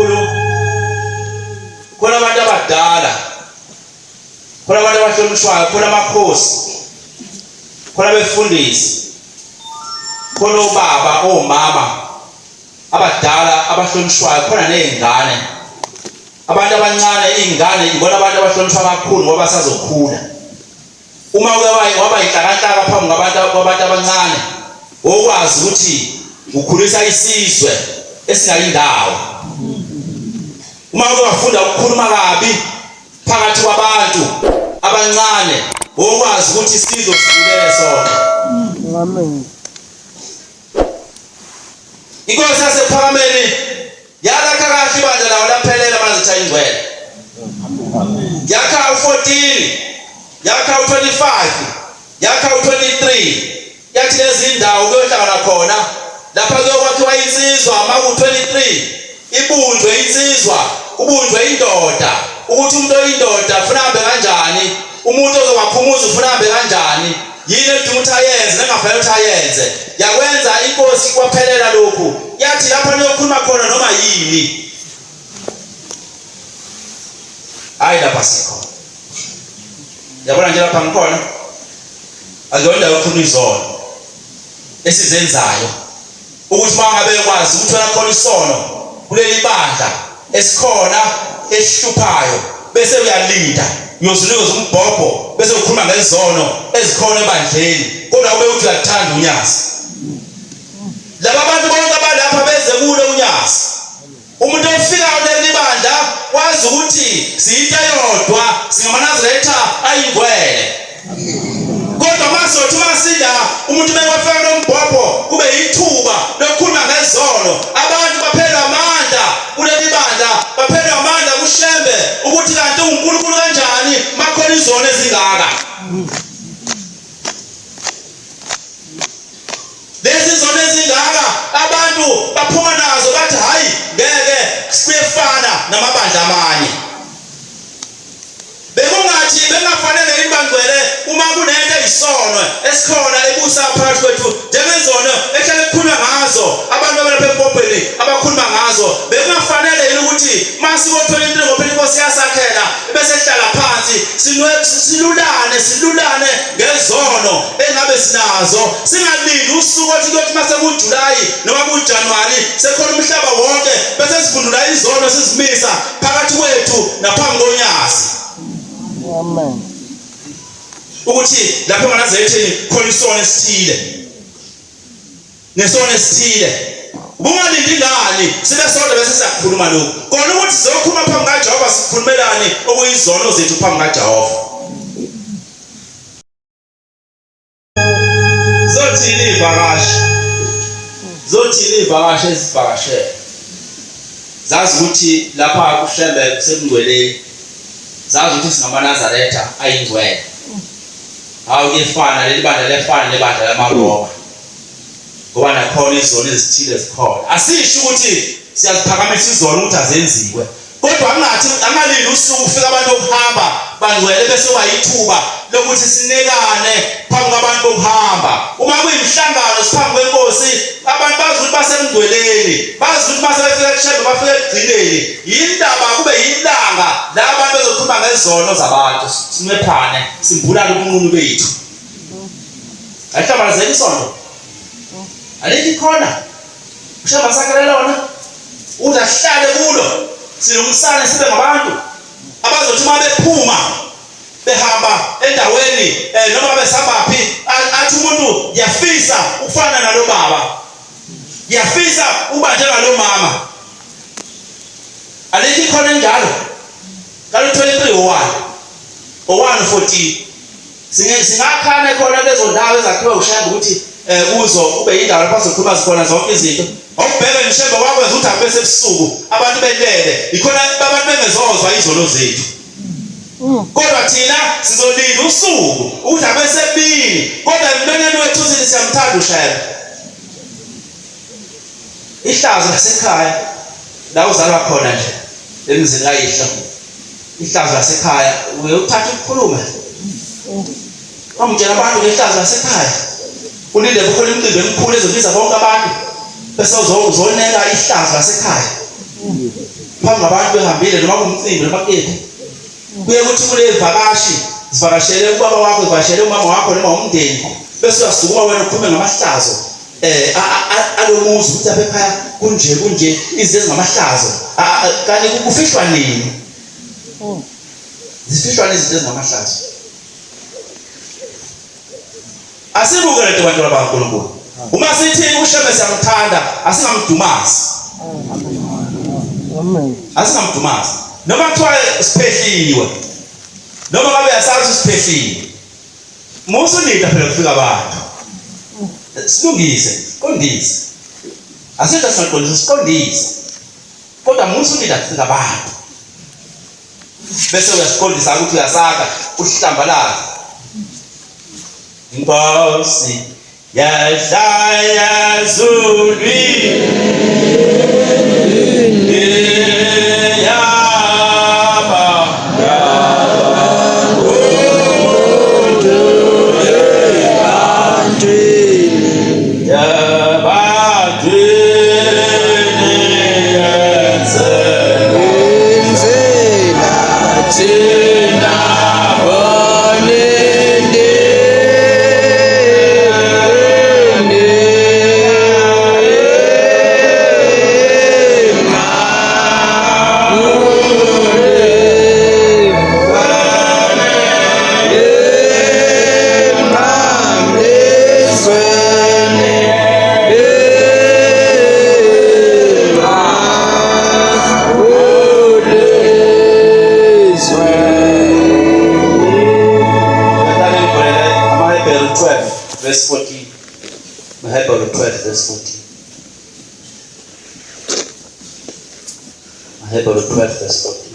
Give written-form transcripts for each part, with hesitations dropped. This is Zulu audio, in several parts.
kakhulu khona abantu abadala, khona abantu abahlonishwayo, khona amakhosi, khona befundisi, khona obaba, omama abadala abahlonishwayo, khona nezingane. Abantu abancane, izingane ibona abantu abahlonishwa kakhulu ngoba basazokhula. Uma waba inhlakahla phambi kwabantu abancane, okwazi ukuthi ukhulisa isizwe esingayindawo. Uma wafunda ukukhuluma kabi phakathi kwabantu abancane, okwazi ukuthi isizwe sikhulele sonke. Amen. Inkosi yasePhakameni yakha kahle ibandla lawo laphelela amazitha ingcwele. Yakha u14, yakha u25, yakha u23. Yathi lezi ndawo kuyohlangana khona lapha kuyokwakhiwa insizwa maku23. Ibunjwe insizwa, ubunjwe indoda, ukuthi umuntu oyindoda ufuna hambe kanjani, umuntu ozowakhumuza ufuna hambe kanjani, yini edinga ukuthi ayenze nengafanele ukuthi ayenze. Yakwenza inkosi kwaphelela lokhu. Yathi lapha niyokhuluma khona noma yini. Hayi lapha sikho. Yabona nje lapha ngikhona. Akuyona yokukhuluma izono esizenzayo. Ukuthi mangabe ekwazi ukuthi wena khona isono kuleli bandla esikhona esihluphayo bese uyalinda uyozinikeza umbhobho bese ukhuluma ngezono ezikhona ebandleni kodwa ube uthi uyathanda unyazi. Laba bantu bonke abalapha beze kulo unyazi. Umuntu ofika kuleli bandla wazi ukuthi siyinto eyodwa singamanaziletha ayingcwele. Kodwa masothi masida umuntu mewafika nombhobho kube yithuba lokukhuluma ngezono. Abantu baphela amandla kuleli bandla, baphela amandla kushembe ukuthi kanti uNkulunkulu kanjani makhona izono ezingaka. Lezi zono ezingaka abantu baphuma nazo bathi hayi ngeke sifana namabandla amanye. Bekungathi bengafanele ibangcwele uma kunento eyisono esikhona ebusa phakathi kwethu njengezono ehlale kukhulunywa ngazo abantu abalapha eMpopeni abakhuluma ngazo. Bekungafanele ukuthi masibothola into ngophela inkosi yasakhela bese sihlala phansi silulane ngezono engabe sinazo. Singalindi usuku othi kuyothi mase kuJulayi noma kuJanuwari sekhona umhlaba wonke bese sivundula izono sizimisa phakathi kwethu naphambi konyazi. Amen. Ukuthi lapho eManazaretheni khona isono esithile. Nesono esithile. Bungalindi ngani sibe sonke bese siyakhuluma lokho. Kona ukuthi sizokhuluma phambi kaJehova sikhulumelane okuyizono zethu phambi kaJehova. Zothini ivakashi ezivakashele. Zazi ukuthi lapha kushembe kusemngcweleni. Zazi ukuthi singamanazaretha ayingcwele. Hawu kefana leli bandla lefana lebandla lamaRoma. Ngoba nakhona izono ezithile zikhona. Asisho ukuthi siyaziphakamisa izono ukuthi azenziwe. Kodwa angalindi usuku ufika abantu bokuhamba bangcwele bese bayithuba lokuthi sinekane phambi kwabantu bokuhamba. Uma kuyimhlangano siphambi kwenkosi abantu bazi ukuthi basemngcweleni, bazi ukuthi base befika kushembe bafike ekugcineni. Yindaba kube yilanga la abantu bezokhuluma ngezono zabantu. Sinephane simbulala ubunqunu bethu. Ayihlabalazeli isono. Alithi khona. Ushamba sakele lona. Uza hlale kulo. Silungisane sibe ngabantu abazothi uma bephuma behamba endaweni noma besabaphi athi umuntu yafisa ufana nalo baba, yafisa uba njengalo mama. Alithi khona njalo ka 23:1:14 singakhane khona lezo ndawo ezakhiwe ushembe ukuthi kuzo ube yindawo lapho sizokhuluma zikhona zonke izinto. Awubheke ngishembe wakwenza ukuthi abese ebusuku abantu belele ikhona abantu bengezozwa izono zethu. Kodwa thina sizolinda usuku ukuthi abese ebini kodwa emlonyeni wethu sithi siyamthanda ushembe. Ihlazo lasekhaya la uzalwa khona nje emzini kayihlo. Ihlazo lasekhaya uyothatha ukukhuluma. Kamtshela abantu ngehlazo lasekhaya. Ulinde bukhona imicimbi emikhulu ezobiza bonke abantu bese uzonela ihlazo lasekhaya. phambi kwabantu behambile noma kumcimbi noma kephi kuye kuthi kule vakashi zivakashele ubaba wakho zivakashele umama wakho noma umndeni bese uyasukuma wena ukhulume ngamahlazo alomuzi ukuthi apha ekhaya kunje izinto ezingamahlazo kanti kufishwa nini zifishwa izinto ezingamahlazo asibuke lento bantu baNkulunkulu uma sithi uShebe siyamthanda asingamdumazi Amen. asingamdumazi noma kuthiwa siphehliwe noma ngabe yasazi siphehliwe musunida phela kufika abantu silungise qondise asithi asiqondise siqondise kodwa musunida kufika abantu bese uyasiqondisa ukuthi uyasaka uhlambalaza Inkosi yahlaya zulwini Verse 14. Hebrew 12, verse 14. Hebrew 12, verse 14.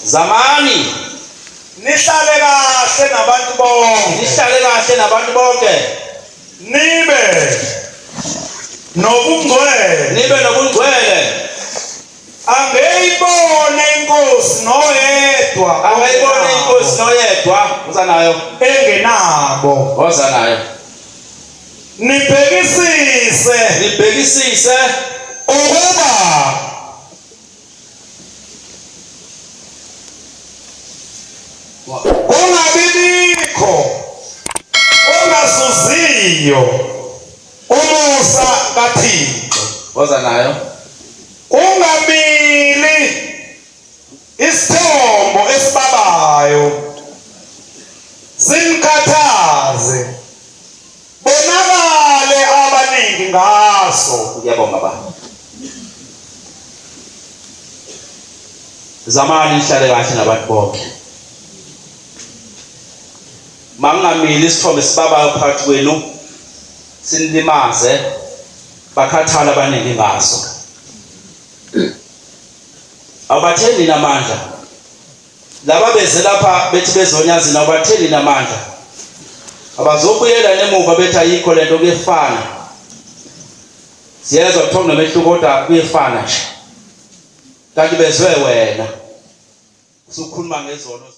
Zamani. Nihlale kahle nabantu bonke. Nibe nobungcwele angeyibone inkosi noyedwa Uzanayo engenabo nibhekisise ukuba ungabibikho ongasuziyo umusa kaThixo Uzanayo ungamili isithombo esibabayo sinkathaze bonakale abaningi ngaso Ngiyabonga baba Zamani ihlale kahle nabantu bonke Mangamili isithombe esibabayo phakathi kwenu sinilimaze bakhathala abaningi ngaso abatheni namandla laba beze lapha bethi bezonyazina abatheni namandla abazobuyela nemuva bethi ayikho lento kuyefana siyezwa kuthona nomehluko kodwa kuyefana nje kanti bezwe wena usukhuluma ngezono